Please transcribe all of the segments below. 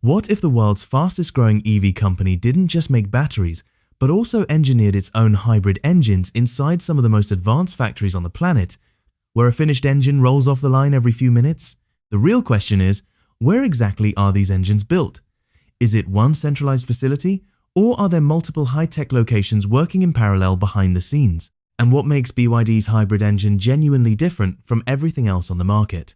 What if the world's fastest growing EV company didn't just make batteries, but also engineered its own hybrid engines inside some of the most advanced factories on the planet, where a finished engine rolls off the line every few minutes? The real question is, where exactly are these engines built? Is it one centralized facility, or are there multiple high-tech locations working in parallel behind the scenes? And what makes BYD's hybrid engine genuinely different from everything else on the market?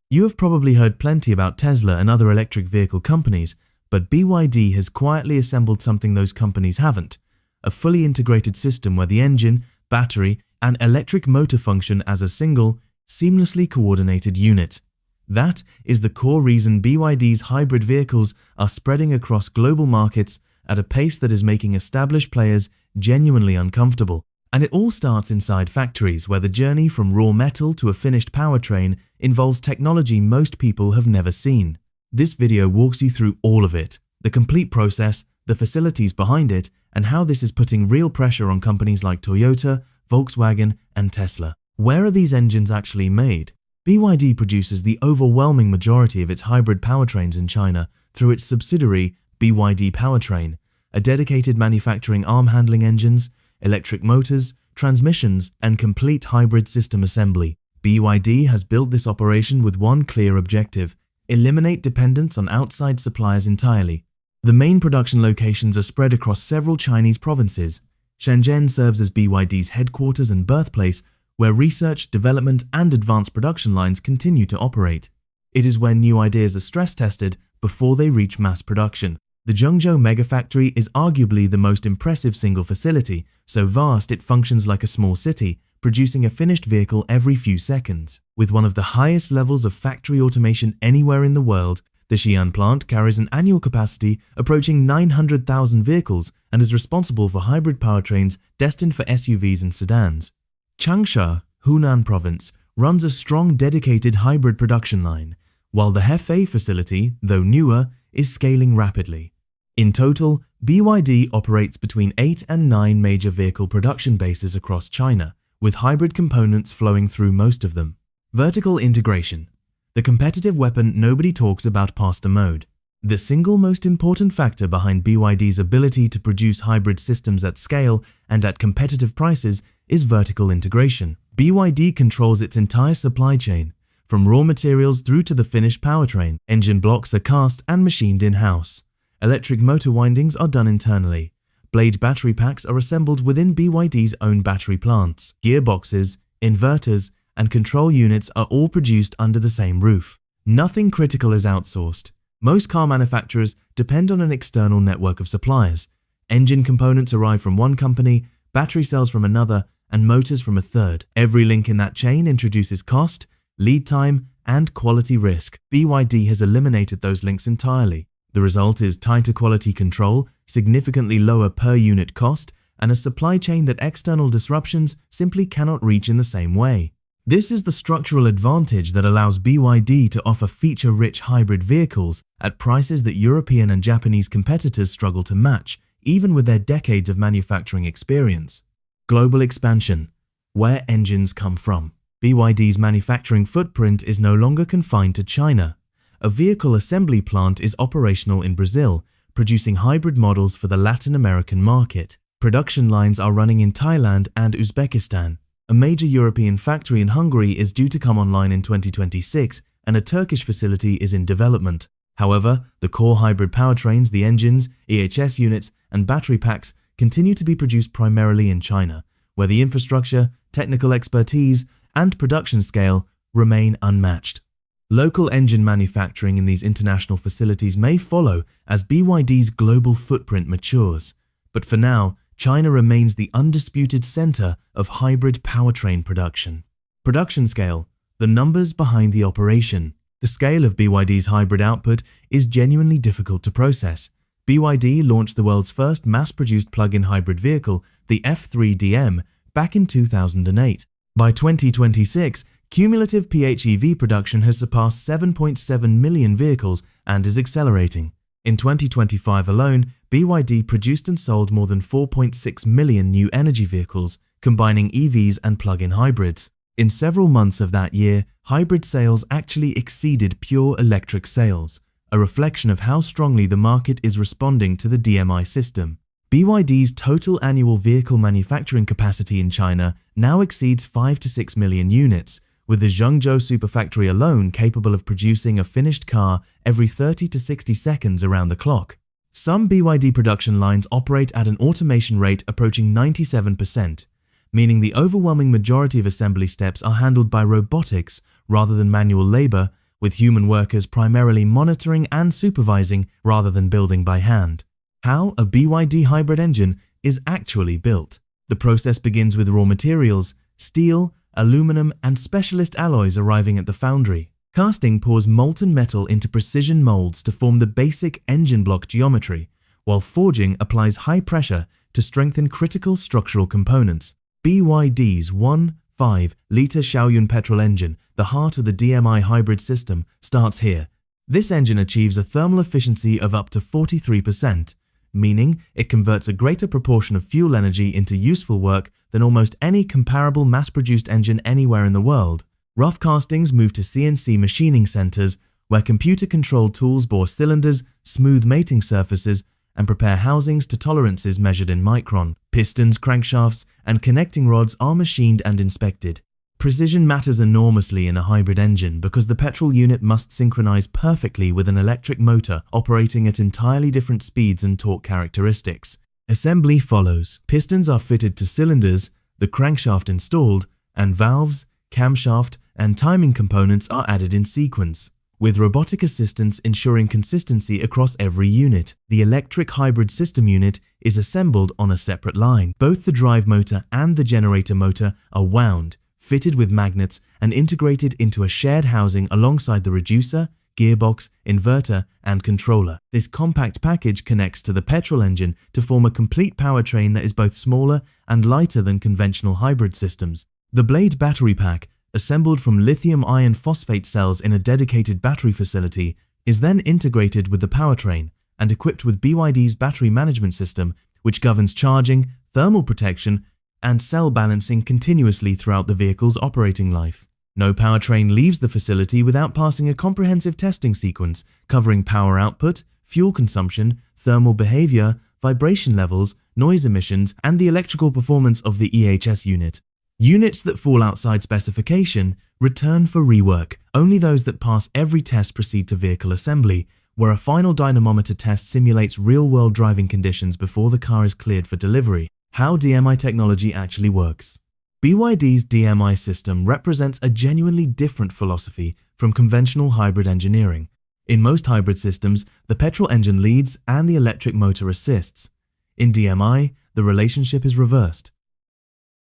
You have probably heard plenty about Tesla and other electric vehicle companies, but BYD has quietly assembled something those companies haven't: a fully integrated system where the engine, battery, and electric motor function as a single, seamlessly coordinated unit. That is the core reason BYD's hybrid vehicles are spreading across global markets at a pace that is making established players genuinely uncomfortable. And it all starts inside factories, where the journey from raw metal to a finished powertrain involves technology most people have never seen. This video walks you through all of it: the complete process, the facilities behind it, and how this is putting real pressure on companies like Toyota, Volkswagen, and Tesla. Where are these engines actually made? BYD produces the overwhelming majority of its hybrid powertrains in China through its subsidiary BYD Powertrain, a dedicated manufacturing arm handling engines, electric motors, transmissions, and complete hybrid system assembly. BYD has built this operation with one clear objective: eliminate dependence on outside suppliers entirely. The main production locations are spread across several Chinese provinces. Shenzhen serves as BYD's headquarters and birthplace, where research, development, and advanced production lines continue to operate. It is where new ideas are stress-tested before they reach mass production. The Zhengzhou megafactory is arguably the most impressive single facility, so vast it functions like a small city, producing a finished vehicle every few seconds. With one of the highest levels of factory automation anywhere in the world, the Xi'an plant carries an annual capacity approaching 900,000 vehicles and is responsible for hybrid powertrains destined for SUVs and sedans. Changsha, Hunan province, runs a strong dedicated hybrid production line, while the Hefei facility, though newer, is scaling rapidly. In total, BYD operates between 8 and 9 major vehicle production bases across China, with hybrid components flowing through most of them. Vertical integration, the competitive weapon nobody talks about past the mode. The single most important factor behind BYD's ability to produce hybrid systems at scale and at competitive prices is vertical integration. BYD controls its entire supply chain, from raw materials through to the finished powertrain. Engine blocks are cast and machined in-house. Electric motor windings are done internally. Blade battery packs are assembled within BYD's own battery plants. Gearboxes, inverters, and control units are all produced under the same roof. Nothing critical is outsourced. Most car manufacturers depend on an external network of suppliers. Engine components arrive from one company, battery cells from another, and motors from a third. Every link in that chain introduces cost, lead time, and quality risk. BYD has eliminated those links entirely. The result is tighter quality control, significantly lower per-unit cost, and a supply chain that external disruptions simply cannot reach in the same way. This is the structural advantage that allows BYD to offer feature-rich hybrid vehicles at prices that European and Japanese competitors struggle to match, even with their decades of manufacturing experience. Global expansion, where engines come from. BYD's manufacturing footprint is no longer confined to China. A vehicle assembly plant is operational in Brazil, producing hybrid models for the Latin American market. Production lines are running in Thailand and Uzbekistan. A major European factory in Hungary is due to come online in 2026, and a Turkish facility is in development. However, the core hybrid powertrains, the engines, EHS units, and battery packs continue to be produced primarily in China, where the infrastructure, technical expertise, and production scale remain unmatched. Local engine manufacturing in these international facilities may follow as BYD's global footprint matures, but for now, China remains the undisputed center of hybrid powertrain production. Production scale, the numbers behind the operation. The scale of BYD's hybrid output is genuinely difficult to process. BYD launched the world's first mass-produced plug-in hybrid vehicle, the F3DM, back in 2008. By 2026, cumulative PHEV production has surpassed 7.7 million vehicles and is accelerating. In 2025 alone, BYD produced and sold more than 4.6 million new energy vehicles, combining EVs and plug-in hybrids. In several months of that year, hybrid sales actually exceeded pure electric sales, a a reflection of how strongly the market is responding to the DMI system. BYD's total annual vehicle manufacturing capacity in China now exceeds 5 to 6 million units, with the Zhengzhou Superfactory alone capable of producing a finished car every 30 to 60 seconds around the clock. Some BYD production lines operate at an automation rate approaching 97%, meaning the overwhelming majority of assembly steps are handled by robotics rather than manual labor, with human workers primarily monitoring and supervising rather than building by hand. How a BYD hybrid engine is actually built. The process begins with raw materials, steel, aluminum, and specialist alloys arriving at the foundry. Casting pours molten metal into precision molds to form the basic engine block geometry, while forging applies high pressure to strengthen critical structural components. BYD's 1.5-litre Xiaoyun petrol engine, the heart of the DMI hybrid system, starts here. This engine achieves a thermal efficiency of up to 43%, meaning it converts a greater proportion of fuel energy into useful work than almost any comparable mass-produced engine anywhere in the world. Rough castings move to CNC machining centers, where computer-controlled tools bore cylinders, smooth mating surfaces, and prepare housings to tolerances measured in micron. Pistons, crankshafts, and connecting rods are machined and inspected. Precision matters enormously in a hybrid engine because the petrol unit must synchronize perfectly with an electric motor operating at entirely different speeds and torque characteristics. Assembly follows. Pistons are fitted to cylinders, the crankshaft installed, and valves, camshaft, and timing components are added in sequence, with robotic assistance ensuring consistency across every unit. The electric hybrid system unit is assembled on a separate line. Both the drive motor and the generator motor are wound, fitted with magnets, and integrated into a shared housing alongside the reducer, gearbox, inverter, and controller. This compact package connects to the petrol engine to form a complete powertrain that is both smaller and lighter than conventional hybrid systems. The Blade battery pack, assembled from lithium iron phosphate cells in a dedicated battery facility, is then integrated with the powertrain and equipped with BYD's battery management system, which governs charging, thermal protection, and cell balancing continuously throughout the vehicle's operating life. No powertrain leaves the facility without passing a comprehensive testing sequence covering power output, fuel consumption, thermal behavior, vibration levels, noise emissions, and the electrical performance of the EHS unit. Units that fall outside specification return for rework. Only those that pass every test proceed to vehicle assembly, where a final dynamometer test simulates real-world driving conditions before the car is cleared for delivery. How DMI technology actually works. BYD's DMI system represents a genuinely different philosophy from conventional hybrid engineering. In most hybrid systems, the petrol engine leads and the electric motor assists. In DMI, the relationship is reversed.